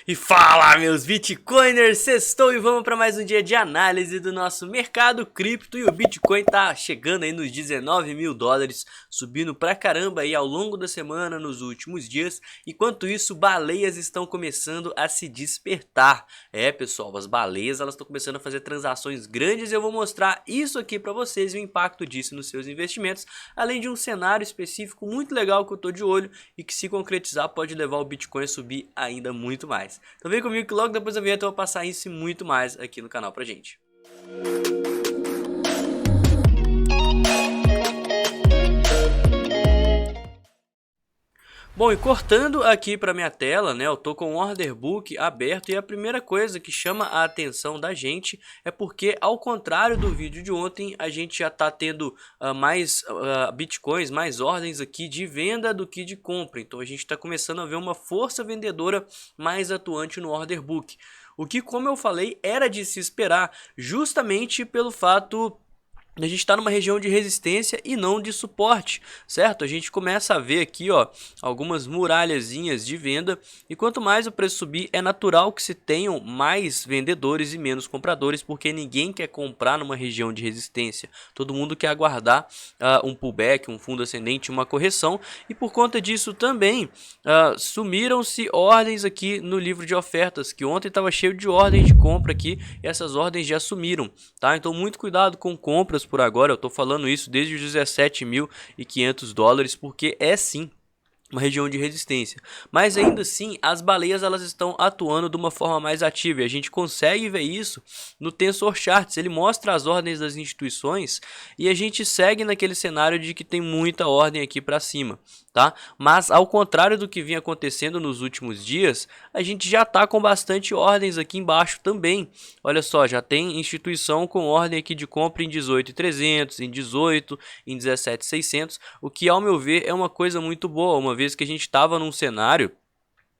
E fala, meus Bitcoiners, sextou e vamos para mais um dia de análise do nosso mercado cripto. E o Bitcoin tá chegando aí nos 19 mil dólares, subindo pra caramba aí ao longo da semana, nos últimos dias. Enquanto isso, baleias estão começando a se despertar. Pessoal, as baleias elas estão começando a fazer transações grandes e eu vou mostrar isso aqui para vocês e o impacto disso nos seus investimentos. Além de um cenário específico muito legal que eu tô de olho e que, se concretizar, pode levar o Bitcoin a subir ainda muito mais. Então vem comigo que logo depois da vinheta eu vou passar isso e muito mais aqui no canal pra gente. Bom, e cortando aqui para minha tela, né, eu tô com o order book aberto e a primeira coisa que chama a atenção da gente é porque, ao contrário do vídeo de ontem, a gente já tá tendo mais bitcoins, mais ordens aqui de venda do que de compra. Então a gente está começando a ver uma força vendedora mais atuante no order book. O que, como eu falei, era de se esperar, justamente pelo fato a gente está numa região de resistência e não de suporte, certo? A gente começa a ver aqui, ó, algumas muralhazinhas de venda, e quanto mais o preço subir, é natural que se tenham mais vendedores e menos compradores, porque ninguém quer comprar numa região de resistência. Todo mundo quer aguardar um pullback, um fundo ascendente, uma correção, e por conta disso também sumiram-se ordens aqui no livro de ofertas, que ontem estava cheio de ordens de compra aqui, e essas ordens já sumiram, tá? Então muito cuidado com compras por agora. Eu tô falando isso desde os 17.500 dólares, porque é sim uma região de resistência, mas ainda assim as baleias elas estão atuando de uma forma mais ativa e a gente consegue ver isso no Tensor Charts. Ele mostra as ordens das instituições e a gente segue naquele cenário de que tem muita ordem aqui para cima, tá? Mas ao contrário do que vinha acontecendo nos últimos dias, a gente já tá com bastante ordens aqui embaixo também. Olha só, já tem instituição com ordem aqui de compra em 18.300, em 18, em 17.600, o que ao meu ver é uma coisa muito boa, uma vez que a gente estava num cenário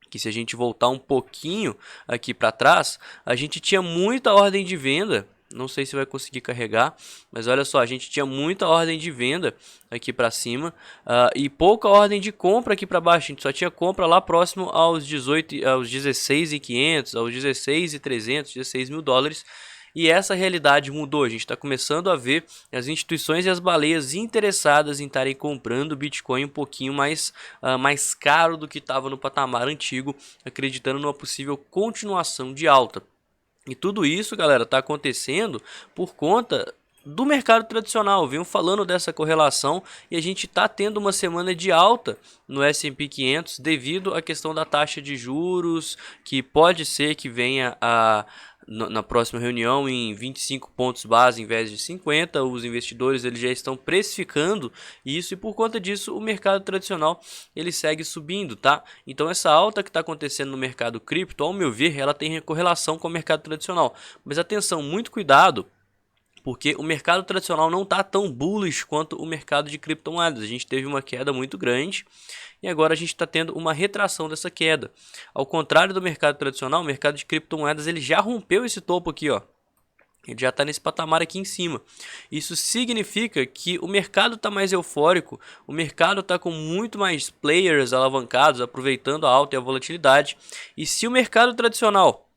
que, se a gente voltar um pouquinho aqui para trás, a gente tinha muita ordem de venda. Não sei se vai conseguir carregar, mas olha só, a gente tinha muita ordem de venda aqui para cima e pouca ordem de compra aqui para baixo. A gente só tinha compra lá próximo aos 18, aos 16.500, aos 16.300, 16 mil dólares. E essa realidade mudou, a gente está começando a ver as instituições e as baleias interessadas em estarem comprando Bitcoin um pouquinho mais caro do que estava no patamar antigo, acreditando numa possível continuação de alta. E tudo isso, galera, está acontecendo por conta do mercado tradicional. Venho falando dessa correlação e a gente está tendo uma semana de alta no S&P 500 devido à questão da taxa de juros, que pode ser que venha na próxima reunião em 25 pontos base em vez de 50. Os investidores eles já estão precificando isso e por conta disso o mercado tradicional ele segue subindo, tá? Então essa alta que está acontecendo no mercado cripto, ao meu ver, ela tem correlação com o mercado tradicional. Mas atenção, muito cuidado, porque o mercado tradicional não está tão bullish quanto o mercado de criptomoedas. A gente teve uma queda muito grande e agora a gente está tendo uma retração dessa queda. Ao contrário do mercado tradicional, o mercado de criptomoedas ele já rompeu esse topo aqui, ó. Ele já está nesse patamar aqui em cima. Isso significa que o mercado está mais eufórico, o mercado está com muito mais players alavancados, aproveitando a alta e a volatilidade. E se o mercado tradicional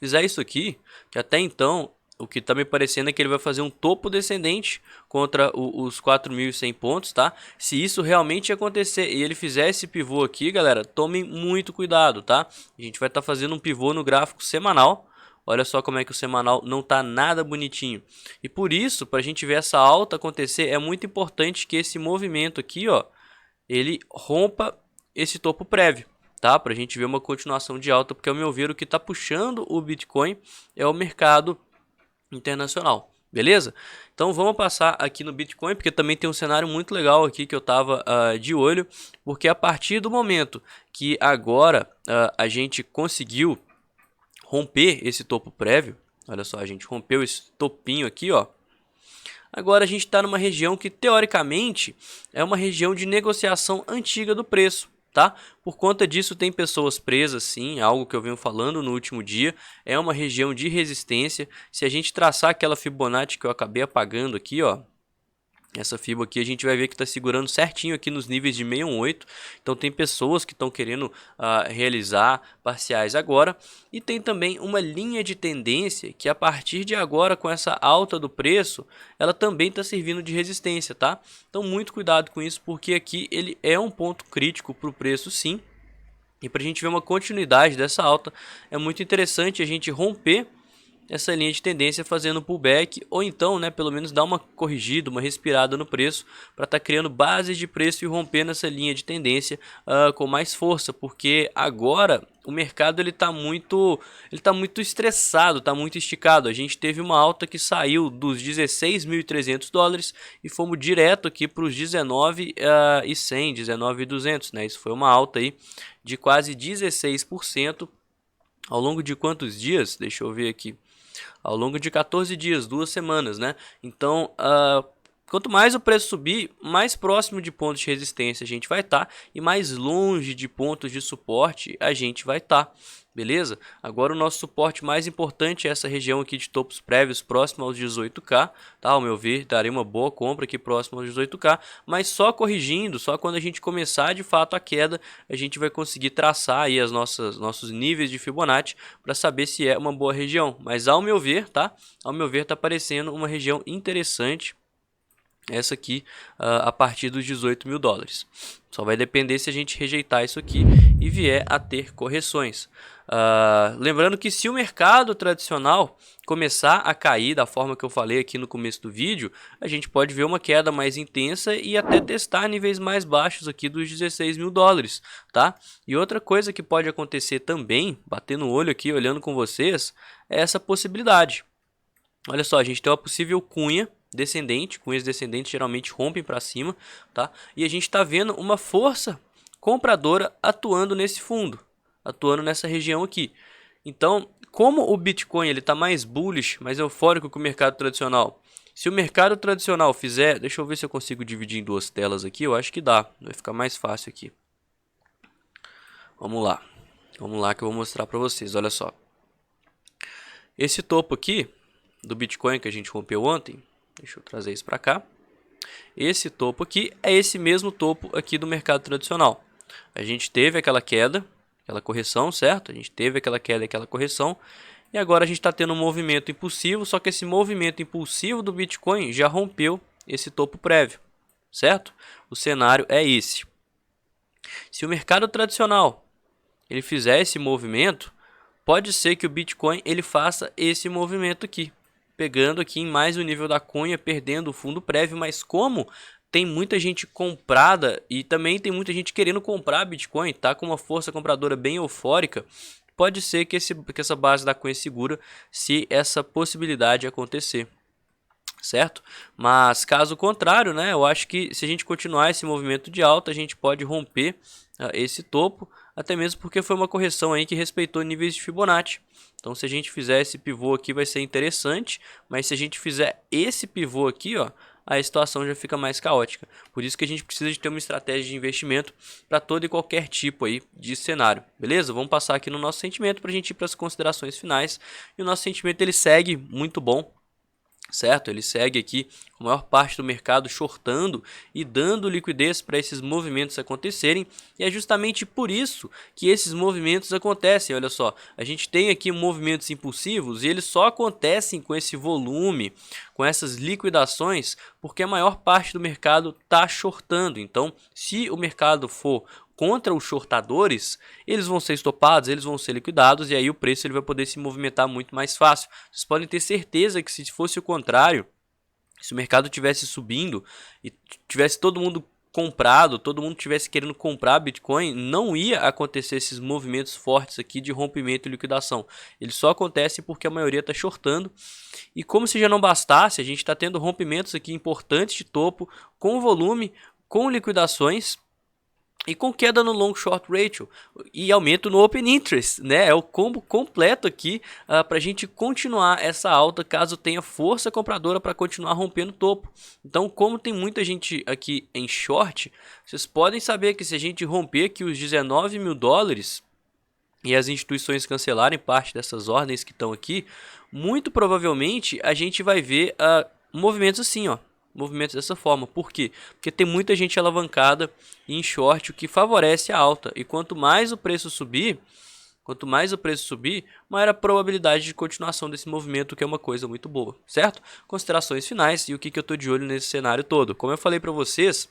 fizer isso aqui, que até então o que está me parecendo é que ele vai fazer um topo descendente contra os 4.100 pontos, tá? Se isso realmente acontecer e ele fizer esse pivô aqui, galera, tomem muito cuidado, tá? A gente vai estar fazendo um pivô no gráfico semanal. Olha só como é que o semanal não tá nada bonitinho. E por isso, para a gente ver essa alta acontecer, é muito importante que esse movimento aqui, ó, ele rompa esse topo prévio, tá? Para a gente ver uma continuação de alta, porque ao meu ver o que está puxando o Bitcoin é o mercado internacional, beleza? Então vamos passar aqui no Bitcoin, porque também tem um cenário muito legal aqui que eu tava de olho, porque a partir do momento que agora a gente conseguiu romper esse topo prévio, olha só, a gente rompeu esse topinho aqui, ó. Agora a gente está numa região que teoricamente é uma região de negociação antiga do preço, tá? Por conta disso tem pessoas presas, sim, algo que eu venho falando no último dia, é uma região de resistência. Se a gente traçar aquela Fibonacci que eu acabei apagando aqui, ó, Essa FIBA aqui a gente vai ver que está segurando certinho aqui nos níveis de 618. Então tem pessoas que estão querendo realizar parciais agora. E tem também uma linha de tendência que a partir de agora, com essa alta do preço, ela também está servindo de resistência, tá? Então muito cuidado com isso, porque aqui ele é um ponto crítico para o preço, sim. E para a gente ver uma continuidade dessa alta, é muito interessante a gente romper essa linha de tendência fazendo pullback, ou então, né, pelo menos dar uma corrigida, uma respirada no preço, para estar criando bases de preço e rompendo essa linha de tendência com mais força, porque agora o mercado ele tá muito estressado, está muito esticado. A gente teve uma alta que saiu dos 16.300 dólares e fomos direto aqui para os 19.100, 19.200, né? Isso foi uma alta aí de quase 16%. Ao longo de quantos dias? Deixa eu ver aqui. Ao longo de 14 dias, 2 semanas, né? Então, quanto mais o preço subir, mais próximo de pontos de resistência a gente vai estar e mais longe de pontos de suporte a gente vai estar. Beleza? Agora o nosso suporte mais importante é essa região aqui de topos prévios próximo aos 18k, tá? Ao meu ver, darei uma boa compra aqui próximo aos 18k, mas só corrigindo, só quando a gente começar de fato a queda, a gente vai conseguir traçar aí nossos níveis de Fibonacci para saber se é uma boa região. Mas ao meu ver, tá? Ao meu ver, tá parecendo uma região interessante essa aqui a partir dos 18 mil dólares. Só vai depender se a gente rejeitar isso aqui e vier a ter correções. Lembrando que se o mercado tradicional começar a cair da forma que eu falei aqui no começo do vídeo, a gente pode ver uma queda mais intensa e até testar níveis mais baixos aqui dos 16 mil dólares, tá? E outra coisa que pode acontecer também, batendo o olho aqui, olhando com vocês, é essa possibilidade. Olha só, a gente tem uma possível cunhas descendentes geralmente rompem para cima, tá? E a gente está vendo uma força compradora atuando nesse fundo, atuando nessa região aqui. Então, como o Bitcoin ele está mais bullish, mais eufórico que o mercado tradicional, se o mercado tradicional fizer, deixa eu ver se eu consigo dividir em duas telas aqui, eu acho que dá, vai ficar mais fácil aqui. Vamos lá que eu vou mostrar para vocês, olha só. Esse topo aqui do Bitcoin que a gente rompeu ontem, deixa eu trazer isso para cá. Esse topo aqui é esse mesmo topo aqui do mercado tradicional. A gente teve aquela queda, aquela correção, certo? A gente teve aquela queda, aquela correção. E agora a gente está tendo um movimento impulsivo, só que esse movimento impulsivo do Bitcoin já rompeu esse topo prévio, certo? O cenário é esse. Se o mercado tradicional ele fizer esse movimento, pode ser que o Bitcoin ele faça esse movimento aqui, pegando aqui em mais o nível da cunha, perdendo o fundo prévio, mas como tem muita gente comprada e também tem muita gente querendo comprar Bitcoin, tá com uma força compradora bem eufórica, pode ser que essa base da cunha segura se essa possibilidade acontecer, certo? Mas caso contrário, né, eu acho que se a gente continuar esse movimento de alta, a gente pode romper esse topo, até mesmo porque foi uma correção aí que respeitou níveis de Fibonacci. Então se a gente fizer esse pivô aqui vai ser interessante, mas se a gente fizer esse pivô aqui, ó, a situação já fica mais caótica. Por isso que a gente precisa de ter uma estratégia de investimento para todo e qualquer tipo aí de cenário, beleza? Vamos passar aqui no nosso sentimento para a gente ir para as considerações finais. E o nosso sentimento ele segue muito bom, certo? Ele segue aqui com a maior parte do mercado shortando e dando liquidez para esses movimentos acontecerem, e é justamente por isso que esses movimentos acontecem. Olha só, a gente tem aqui movimentos impulsivos e eles só acontecem com esse volume, com essas liquidações, porque a maior parte do mercado está shortando. Então, se o mercado for contra os shortadores, eles vão ser estopados, eles vão ser liquidados e aí o preço ele vai poder se movimentar muito mais fácil. Vocês podem ter certeza que se fosse o contrário, se o mercado tivesse subindo e tivesse todo mundo comprado, todo mundo tivesse querendo comprar Bitcoin, não ia acontecer esses movimentos fortes aqui de rompimento e liquidação. Ele só acontece porque a maioria está shortando. E como se já não bastasse, a gente está tendo rompimentos aqui importantes de topo, com volume, com liquidações e com queda no long short ratio e aumento no open interest, né? É o combo completo aqui para a gente continuar essa alta caso tenha força compradora para continuar rompendo o topo. Então, como tem muita gente aqui em short, vocês podem saber que se a gente romper aqui os 19 mil dólares e as instituições cancelarem parte dessas ordens que estão aqui, muito provavelmente a gente vai ver movimentos assim, ó. movimentos dessa forma. Por quê? Porque tem muita gente alavancada em short, o que favorece a alta. E quanto mais o preço subir, maior a probabilidade de continuação desse movimento, que é uma coisa muito boa, certo? Considerações finais e o que eu tô de olho nesse cenário todo. Como eu falei para vocês,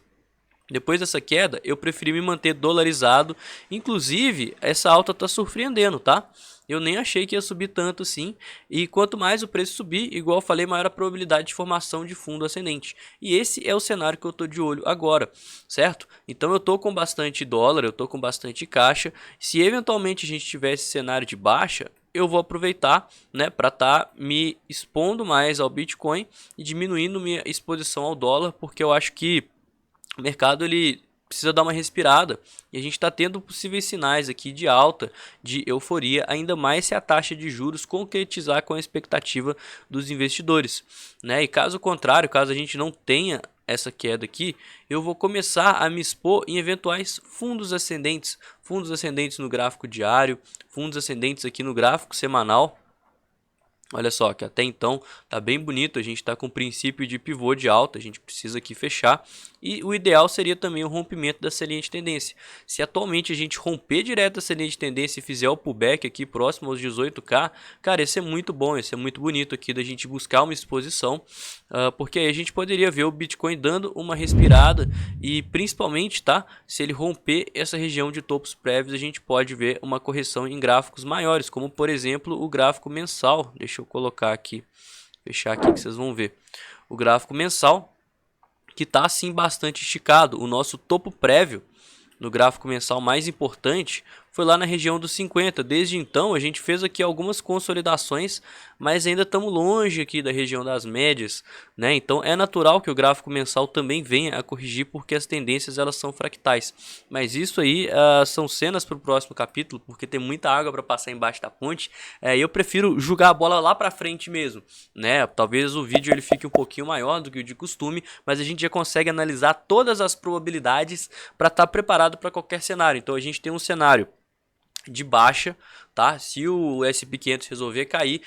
depois dessa queda, eu preferi me manter dolarizado. Inclusive, essa alta está surpreendendo, tá? Eu nem achei que ia subir tanto assim. E quanto mais o preço subir, igual eu falei, maior a probabilidade de formação de fundo ascendente. E esse é o cenário que eu tô de olho agora, certo? Então eu tô com bastante dólar, eu tô com bastante caixa. Se eventualmente a gente tiver esse cenário de baixa, eu vou aproveitar, né, para estar me expondo mais ao Bitcoin e diminuindo minha exposição ao dólar, porque eu acho que o mercado ele precisa dar uma respirada e a gente está tendo possíveis sinais aqui de alta, de euforia, ainda mais se a taxa de juros concretizar com a expectativa dos investidores, né? E caso contrário, caso a gente não tenha essa queda aqui, eu vou começar a me expor em eventuais fundos ascendentes no gráfico diário, fundos ascendentes aqui no gráfico semanal. Olha só, que até então tá bem bonito, a gente está com o princípio de pivô de alta, a gente precisa aqui fechar. E o ideal seria também o rompimento dessa linha de tendência. Se atualmente a gente romper direto essa linha de tendência e fizer o pullback aqui próximo aos 18k, cara, isso é muito bom, isso é muito bonito aqui da gente buscar uma exposição, porque aí a gente poderia ver o Bitcoin dando uma respirada e principalmente, tá, se ele romper essa região de topos prévios, a gente pode ver uma correção em gráficos maiores, como por exemplo o gráfico mensal. Deixa eu colocar aqui, fechar aqui que vocês vão ver. O gráfico mensal, que está assim bastante esticado. O nosso topo prévio no gráfico mensal mais importante foi lá na região dos 50. Desde então a gente fez aqui algumas consolidações, mas ainda estamos longe aqui da região das médias, né? Então é natural que o gráfico mensal também venha a corrigir, porque as tendências elas são fractais. Mas isso aí são cenas para o próximo capítulo, porque tem muita água para passar embaixo da ponte. E eu prefiro jogar a bola lá para frente mesmo, né? Talvez o vídeo ele fique um pouquinho maior do que o de costume, mas a gente já consegue analisar todas as probabilidades para estar preparado para qualquer cenário. Então a gente tem um cenário de baixa, tá? Se o S&P 500 resolver cair,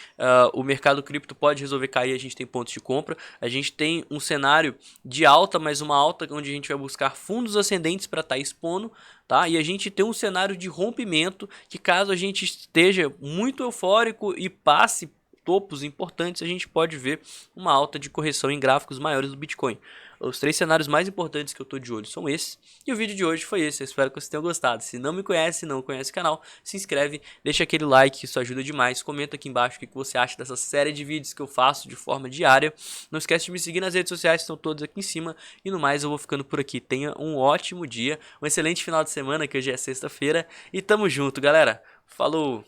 o mercado cripto pode resolver cair, a gente tem pontos de compra. A gente tem um cenário de alta, mas uma alta onde a gente vai buscar fundos ascendentes para estar expondo, tá? E a gente tem um cenário de rompimento, que caso a gente esteja muito eufórico e passe topos importantes, a gente pode ver uma alta de correção em gráficos maiores do Bitcoin. Os 3 cenários mais importantes que eu tô de olho são esses. E o vídeo de hoje foi esse. Eu espero que vocês tenham gostado. Se não me conhece, não conhece o canal, se inscreve, deixa aquele like, isso ajuda demais. Comenta aqui embaixo o que você acha dessa série de vídeos que eu faço de forma diária. Não esquece de me seguir nas redes sociais, estão todas aqui em cima. E no mais, eu vou ficando por aqui. Tenha um ótimo dia, um excelente final de semana, que hoje é sexta-feira. E tamo junto, galera. Falou!